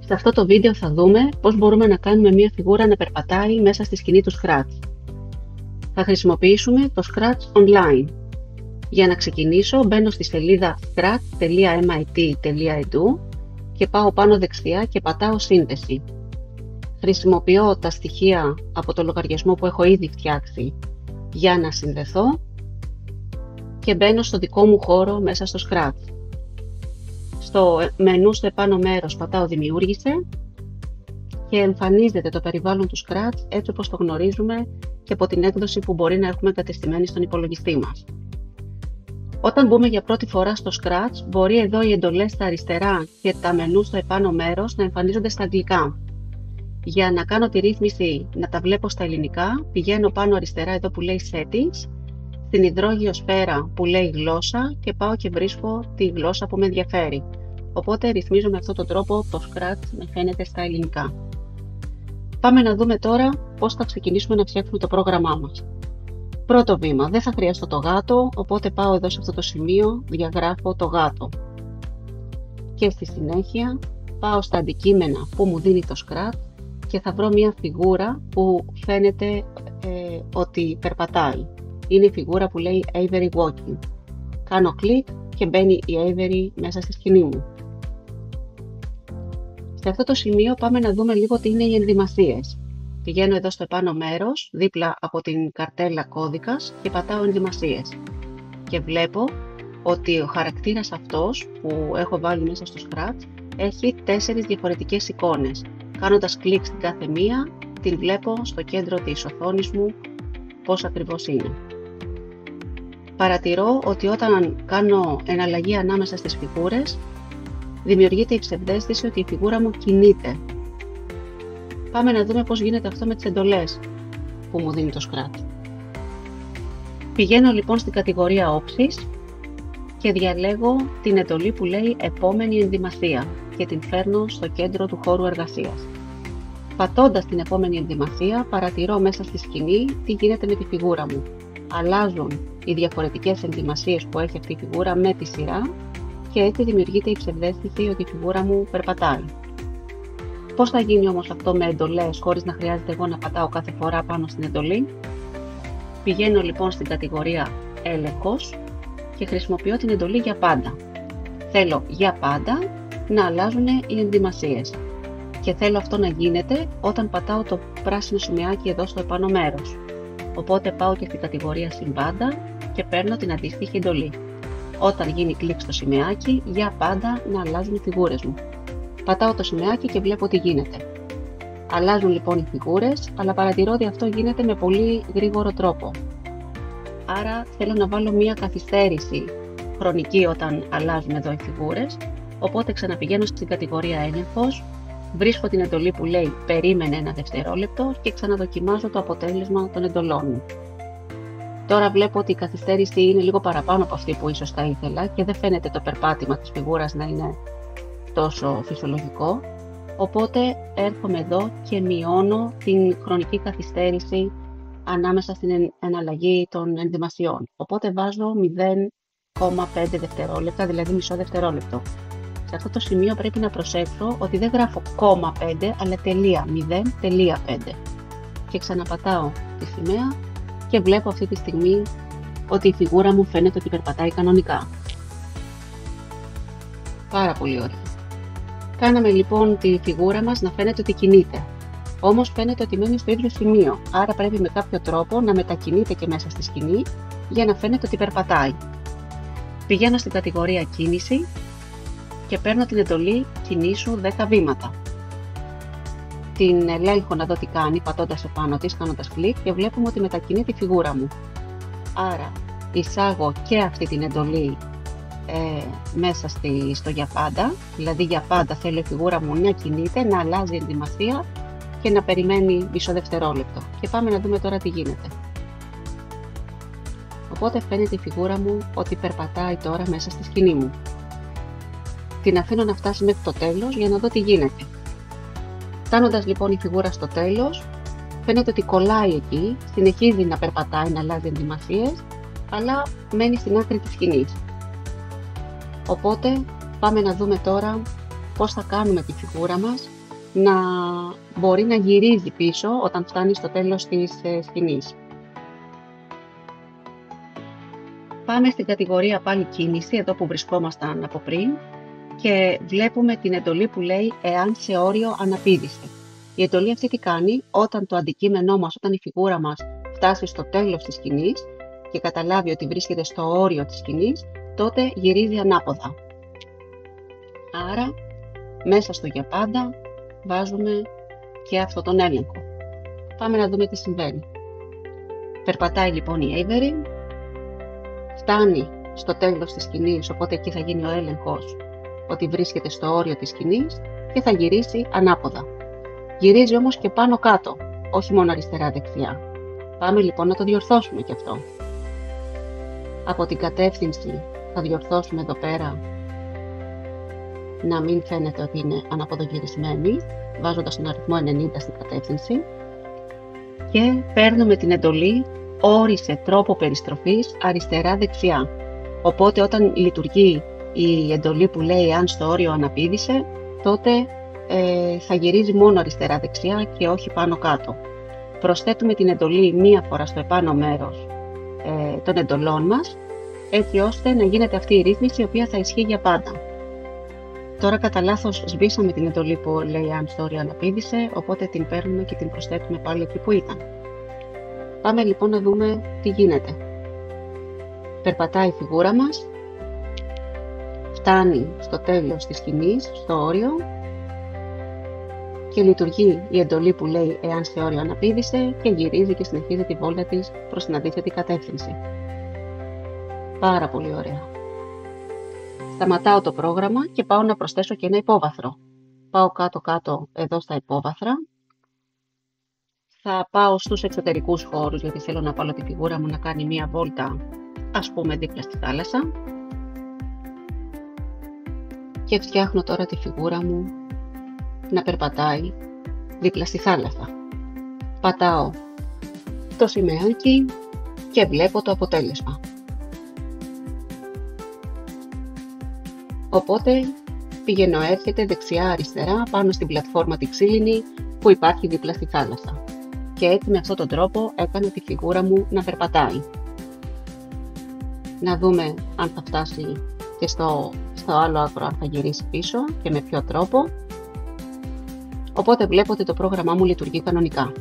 Σε αυτό το βίντεο θα δούμε πώς μπορούμε να κάνουμε μια φιγούρα να περπατάει μέσα στη σκηνή του Scratch. Θα χρησιμοποιήσουμε το Scratch Online. Για να ξεκινήσω μπαίνω στη σελίδα scratch.mit.edu και πάω πάνω δεξιά και πατάω σύνδεση. Χρησιμοποιώ τα στοιχεία από το λογαριασμό που έχω ήδη φτιάξει για να συνδεθώ και μπαίνω στο δικό μου χώρο μέσα στο Scratch. Στο μενού στο επάνω μέρος πατάω δημιούργησε και εμφανίζεται το περιβάλλον του Scratch έτσι όπως το γνωρίζουμε και από την έκδοση που μπορεί να έχουμε εγκατεστημένη στον υπολογιστή μας. Όταν μπούμε για πρώτη φορά στο Scratch, μπορεί εδώ οι εντολές στα αριστερά και τα μενού στο επάνω μέρος να εμφανίζονται στα αγγλικά. Για να κάνω τη ρύθμιση να τα βλέπω στα ελληνικά, πηγαίνω πάνω αριστερά εδώ που λέει Settings, στην υδρόγειο σφαίρα που λέει γλώσσα και πάω και βρίσκω τη γλώσσα που με ενδιαφέρει. Οπότε ρυθμίζω με αυτόν τον τρόπο το Scratch να φαίνεται στα ελληνικά. Πάμε να δούμε τώρα πώς θα ξεκινήσουμε να φτιάξουμε το πρόγραμμά μας. Πρώτο βήμα, δεν θα χρειαστώ το γάτο, οπότε πάω εδώ σε αυτό το σημείο, διαγράφω το γάτο. Και στη συνέχεια πάω στα αντικείμενα που μου δίνει το Scratch και θα βρω μια φιγούρα που φαίνεται ότι περπατάει. Είναι η φιγούρα που λέει Avery Walking. Κάνω κλικ και μπαίνει η Avery μέσα στη σκηνή μου. Σε αυτό το σημείο πάμε να δούμε λίγο τι είναι οι ενδυμασίες. Πηγαίνω εδώ στο επάνω μέρος, δίπλα από την καρτέλα κώδικας και πατάω ενδυμασίες. Και βλέπω ότι ο χαρακτήρας αυτός που έχω βάλει μέσα στο Scratch έχει 4 διαφορετικές εικόνες. Κάνοντας κλικ στην κάθε μία, την βλέπω στο κέντρο της οθόνης μου πώς ακριβώς είναι. Παρατηρώ ότι όταν κάνω εναλλαγή ανάμεσα στις φιγούρες, δημιουργείται η ψευδαίσθηση ότι η φιγούρα μου κινείται. Πάμε να δούμε πώς γίνεται αυτό με τις εντολές που μου δίνει το Scratch. Πηγαίνω λοιπόν στην κατηγορία όψης και διαλέγω την εντολή που λέει επόμενη ενδυμασία και την φέρνω στο κέντρο του χώρου εργασίας. Πατώντας την επόμενη ενδυμασία, παρατηρώ μέσα στη σκηνή τι γίνεται με τη φιγούρα μου. Αλλάζουν οι διαφορετικές ενδυμασίες που έχει αυτή η φιγούρα με τη σειρά και έτσι δημιουργείται η ψευδαίσθηση ότι η φιγούρα μου περπατάει. Πώς θα γίνει όμως αυτό με εντολές χωρίς να χρειάζεται εγώ να πατάω κάθε φορά πάνω στην εντολή? Πηγαίνω λοιπόν στην κατηγορία έλεγχος και χρησιμοποιώ την εντολή για πάντα. Θέλω για πάντα να αλλάζουν οι ενδυμασίες και θέλω αυτό να γίνεται όταν πατάω το πράσινο σημαίακι εδώ στο επάνω μέρος. Οπότε πάω και στην κατηγορία συμβάντα και παίρνω την αντίστοιχη εντολή. Όταν γίνει κλικ στο σημαίακι, για πάντα να αλλάζουν οι φιγούρες μου. Πατάω το σημαίακι και βλέπω τι γίνεται. Αλλάζουν λοιπόν οι φιγούρες, αλλά παρατηρώ ότι αυτό γίνεται με πολύ γρήγορο τρόπο. Άρα θέλω να βάλω μία καθυστέρηση χρονική όταν αλλάζουν εδώ οι φιγούρες, οπότε ξαναπηγαίνω στην κατηγορία έλεγχος, βρίσκω την εντολή που λέει περίμενε ένα δευτερόλεπτο και ξαναδοκιμάζω το αποτέλεσμα των εντολών μου. Τώρα βλέπω ότι η καθυστέρηση είναι λίγο παραπάνω από αυτή που ίσως θα ήθελα και δεν φαίνεται το περπάτημα της φιγούρας να είναι τόσο φυσιολογικό, οπότε έρχομαι εδώ και μειώνω την χρονική καθυστέρηση ανάμεσα στην εναλλαγή των ενδυμασιών. Οπότε βάζω 0,5 δευτερόλεπτα, δηλαδή μισό δευτερόλεπτο. Σε αυτό το σημείο πρέπει να προσέξω ότι δεν γράφω 0,5 αλλά τελεία, 0,5 και ξαναπατάω τη σημαία και βλέπω αυτή τη στιγμή ότι η φιγούρα μου φαίνεται ότι περπατάει κανονικά. Πάρα πολύ ωραία. Κάναμε λοιπόν τη φιγούρα μας να φαίνεται ότι κινείται. Όμως φαίνεται ότι μένει στο ίδιο σημείο, άρα πρέπει με κάποιο τρόπο να μετακινείται και μέσα στη σκηνή για να φαίνεται ότι περπατάει. Πηγαίνω στην κατηγορία κίνηση και παίρνω την εντολή κινήσου 10 βήματα. Την ελέγχω να δω τι κάνει πατώντας επάνω της, κάνοντας κλικ και βλέπουμε ότι μετακινεί τη φιγούρα μου. Άρα εισάγω και αυτή την εντολή μέσα στο για πάντα, δηλαδή για πάντα θέλω η φιγούρα μου να κινείται, να αλλάζει ενδυμασία και να περιμένει μισό δευτερόλεπτο. Και πάμε να δούμε τώρα τι γίνεται. Οπότε φαίνεται η φιγούρα μου ότι περπατάει τώρα μέσα στη σκηνή μου. Την αφήνω να φτάσει μέχρι το τέλος για να δω τι γίνεται. Φτάνοντας λοιπόν η φιγούρα στο τέλος, φαίνεται ότι κολλάει εκεί, συνεχίζει να περπατάει, να αλλάζει ενδυμασίες, αλλά μένει στην άκρη της σκηνής. Οπότε πάμε να δούμε τώρα πώς θα κάνουμε τη φιγούρα μας να μπορεί να γυρίζει πίσω όταν φτάνει στο τέλος της σκηνής. Πάμε στην κατηγορία πάλι κίνηση, εδώ που βρισκόμασταν από πριν, και βλέπουμε την εντολή που λέει «εάν σε όριο αναπήδησε». Η εντολή αυτή τι κάνει? Όταν το αντικείμενό μας, όταν η φιγούρα μας φτάσει στο τέλος της σκηνής και καταλάβει ότι βρίσκεται στο όριο της σκηνής, τότε γυρίζει ανάποδα. Άρα, μέσα στο για πάντα βάζουμε και αυτόν τον έλεγχο. Πάμε να δούμε τι συμβαίνει. Περπατάει λοιπόν η Avery, φτάνει στο τέλος της σκηνής, οπότε εκεί θα γίνει ο έλεγχος ότι βρίσκεται στο όριο της σκηνής και θα γυρίσει ανάποδα. Γυρίζει όμως και πάνω κάτω, όχι μόνο αριστερά-δεξιά. Πάμε λοιπόν να το διορθώσουμε και αυτό. Από την κατεύθυνση θα διορθώσουμε εδώ πέρα να μην φαίνεται ότι είναι αναποδογυρισμένη, βάζοντας τον αριθμό 90 στην κατεύθυνση, και παίρνουμε την εντολή «όρισε τρόπο περιστροφής αριστερά-δεξιά». Οπότε όταν λειτουργεί η εντολή που λέει «αν στο όριο αναπήδησε», τότε θα γυρίζει μόνο αριστερά-δεξιά και όχι πάνω-κάτω. Προσθέτουμε την εντολή μία φορά στο επάνω μέρος των εντολών μας, έτσι ώστε να γίνεται αυτή η ρύθμιση η οποία θα ισχύει για πάντα. Τώρα κατά λάθος σβήσαμε την εντολή που λέει «αν στο όριο αναπήδησε», οπότε την παίρνουμε και την προσθέτουμε πάλι εκεί που ήταν. Πάμε λοιπόν να δούμε τι γίνεται. Περπατάει η φιγούρα μας, φτάνει στο τέλος της σκηνής, στο όριο, και λειτουργεί η εντολή που λέει «εάν σε όριο αναπήδησε» και γυρίζει και συνεχίζει τη βόλτα της προς την αντίθετη κατεύθυνση. Πάρα πολύ ωραία. Σταματάω το πρόγραμμα και πάω να προσθέσω και ένα υπόβαθρο. Πάω κάτω-κάτω εδώ στα υπόβαθρα. Θα πάω στους εξωτερικούς χώρους, γιατί θέλω να βάλω τη φιγούρα μου να κάνει μία βόλτα, ας πούμε δίπλα στη θάλασσα. Και φτιάχνω τώρα τη φιγούρα μου να περπατάει δίπλα στη θάλασσα. Πατάω το σημαίακι και βλέπω το αποτέλεσμα. Οπότε πηγαίνω έρχεται δεξιά-αριστερά πάνω στην πλατφόρμα τη ξύλινη που υπάρχει δίπλα στη θάλασσα. Και έτσι με αυτόν τον τρόπο έκανα τη φιγούρα μου να περπατάει. Να δούμε αν θα φτάσει και στο άλλο άκρο, αν θα γυρίσει πίσω και με ποιο τρόπο. Οπότε βλέπω ότι το πρόγραμμά μου λειτουργεί κανονικά.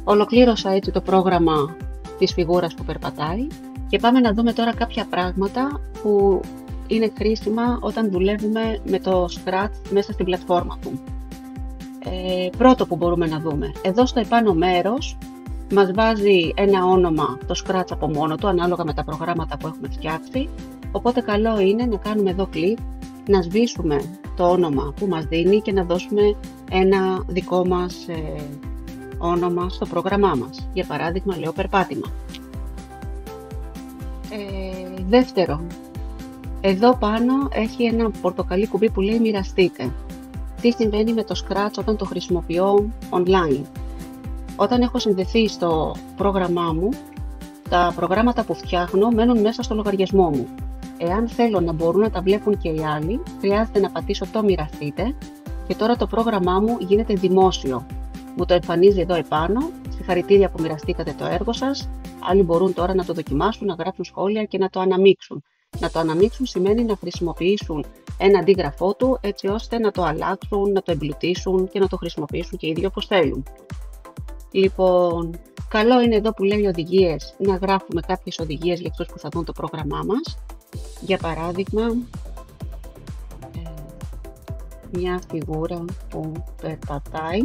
Ολοκλήρωσα έτσι το πρόγραμμα της φιγούρας που περπατάει και πάμε να δούμε τώρα κάποια πράγματα που είναι χρήσιμα όταν δουλεύουμε με το Scratch μέσα στην πλατφόρμα του. Πρώτο που μπορούμε να δούμε, εδώ στο επάνω μέρος μας βάζει ένα όνομα το Scratch από μόνο του, ανάλογα με τα προγράμματα που έχουμε φτιάξει, οπότε καλό είναι να κάνουμε εδώ κλικ, να σβήσουμε το όνομα που μας δίνει και να δώσουμε ένα δικό μας όνομα στο πρόγραμμά μας. Για παράδειγμα λέω περπάτημα. Δεύτερο, εδώ πάνω έχει ένα πορτοκαλί κουμπί που λέει μοιραστείτε. Τι συμβαίνει με το Scratch όταν το χρησιμοποιώ online? Όταν έχω συνδεθεί στο πρόγραμμά μου, τα προγράμματα που φτιάχνω μένουν μέσα στο λογαριασμό μου. Εάν θέλω να μπορούν να τα βλέπουν και οι άλλοι, χρειάζεται να πατήσω το μοιραστείτε και τώρα το πρόγραμμά μου γίνεται δημόσιο. Μου το εμφανίζει εδώ επάνω, συγχαρητήρια που μοιραστήκατε το έργο σας, άλλοι μπορούν τώρα να το δοκιμάσουν, να γράψουν σχόλια και να το αναμίξουν. Να το αναμίξουν σημαίνει να χρησιμοποιήσουν ένα αντίγραφό του έτσι ώστε να το αλλάξουν, να το εμπλουτίσουν και να το χρησιμοποιήσουν και οι ίδιοι όπως θέλουν. Λοιπόν, καλό είναι εδώ που λέει οδηγίες να γράφουμε κάποιες οδηγίες για αυτούς που θα δουν το πρόγραμμά μας. Για παράδειγμα, μια φιγούρα που περπατάει.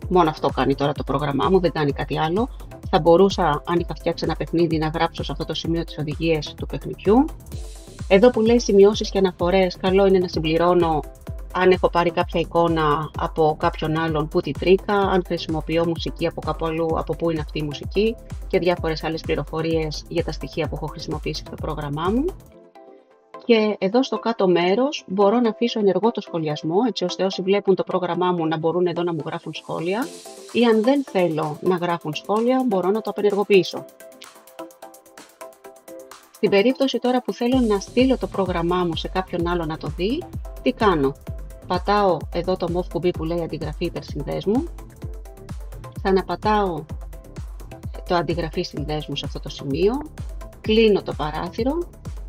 Μόνο αυτό κάνει τώρα το πρόγραμμά μου, δεν κάνει κάτι άλλο. Θα μπορούσα, αν είχα φτιάξει ένα παιχνίδι, να γράψω σε αυτό το σημείο τις οδηγίες του παιχνιδιού. Εδώ που λέει σημειώσεις και αναφορές, καλό είναι να συμπληρώνω αν έχω πάρει κάποια εικόνα από κάποιον άλλον που τη τρίκα, αν χρησιμοποιώ μουσική από κάπου αλλού, από πού είναι αυτή η μουσική και διάφορες άλλες πληροφορίες για τα στοιχεία που έχω χρησιμοποιήσει στο πρόγραμμά μου. Και εδώ στο κάτω μέρος μπορώ να αφήσω ενεργό το σχολιασμό, έτσι ώστε όσοι βλέπουν το πρόγραμμά μου να μπορούν εδώ να μου γράφουν σχόλια, ή αν δεν θέλω να γράφουν σχόλια μπορώ να το απενεργοποιήσω. Στην περίπτωση τώρα που θέλω να στείλω το πρόγραμμά μου σε κάποιον άλλο να το δει, τι κάνω? πατάω εδώ το move κουμπί που λέει αντιγραφή υπερσυνδέσμου, ξαναπατάω το αντιγραφή συνδέσμου σε αυτό το σημείο, κλείνω το παράθυρο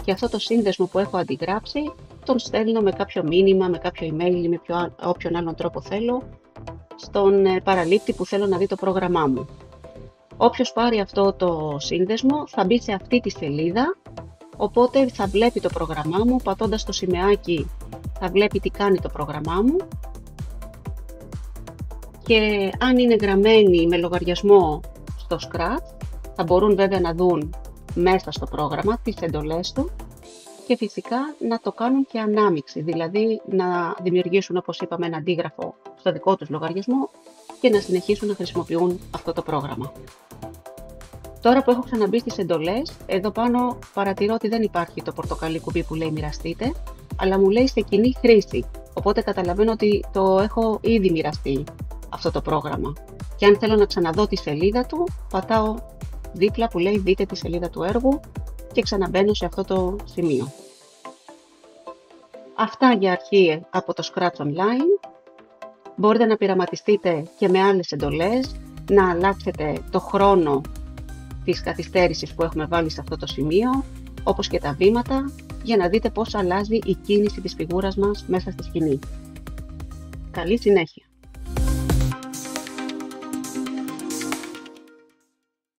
και αυτό το σύνδεσμο που έχω αντιγράψει τον στέλνω με κάποιο μήνυμα, με κάποιο email ή με όποιον άλλον τρόπο θέλω στον παραλήπτη που θέλω να δει το πρόγραμμά μου. Όποιος πάρει αυτό το σύνδεσμο θα μπει σε αυτή τη σελίδα, οπότε θα βλέπει το πρόγραμμά μου, πατώντας το σημαίακι θα βλέπει τι κάνει το πρόγραμμά μου και αν είναι γραμμένοι με λογαριασμό στο Scratch θα μπορούν βέβαια να δουν μέσα στο πρόγραμμα τις εντολές του και φυσικά να το κάνουν και ανάμειξη, δηλαδή να δημιουργήσουν, όπως είπαμε, ένα αντίγραφο στο δικό τους λογαριασμό και να συνεχίσουν να χρησιμοποιούν αυτό το πρόγραμμα. Τώρα που έχω ξαναμπεί στις εντολές, εδώ πάνω παρατηρώ ότι δεν υπάρχει το πορτοκαλί κουμπί που λέει μοιραστείτε, αλλά μου λέει σε κοινή χρήση, οπότε καταλαβαίνω ότι το έχω ήδη μοιραστεί αυτό το πρόγραμμα. Και αν θέλω να ξαναδώ τη σελίδα του, πατάω δίπλα που λέει δείτε τη σελίδα του έργου και ξαναμπαίνω σε αυτό το σημείο. Αυτά για αρχή από το Scratch Online. Μπορείτε να πειραματιστείτε και με άλλες εντολές, να αλλάξετε το χρόνο της καθυστέρησης που έχουμε βάλει σε αυτό το σημείο, όπως και τα βήματα, για να δείτε πώς αλλάζει η κίνηση της φιγούρας μας μέσα στη σκηνή. Καλή συνέχεια!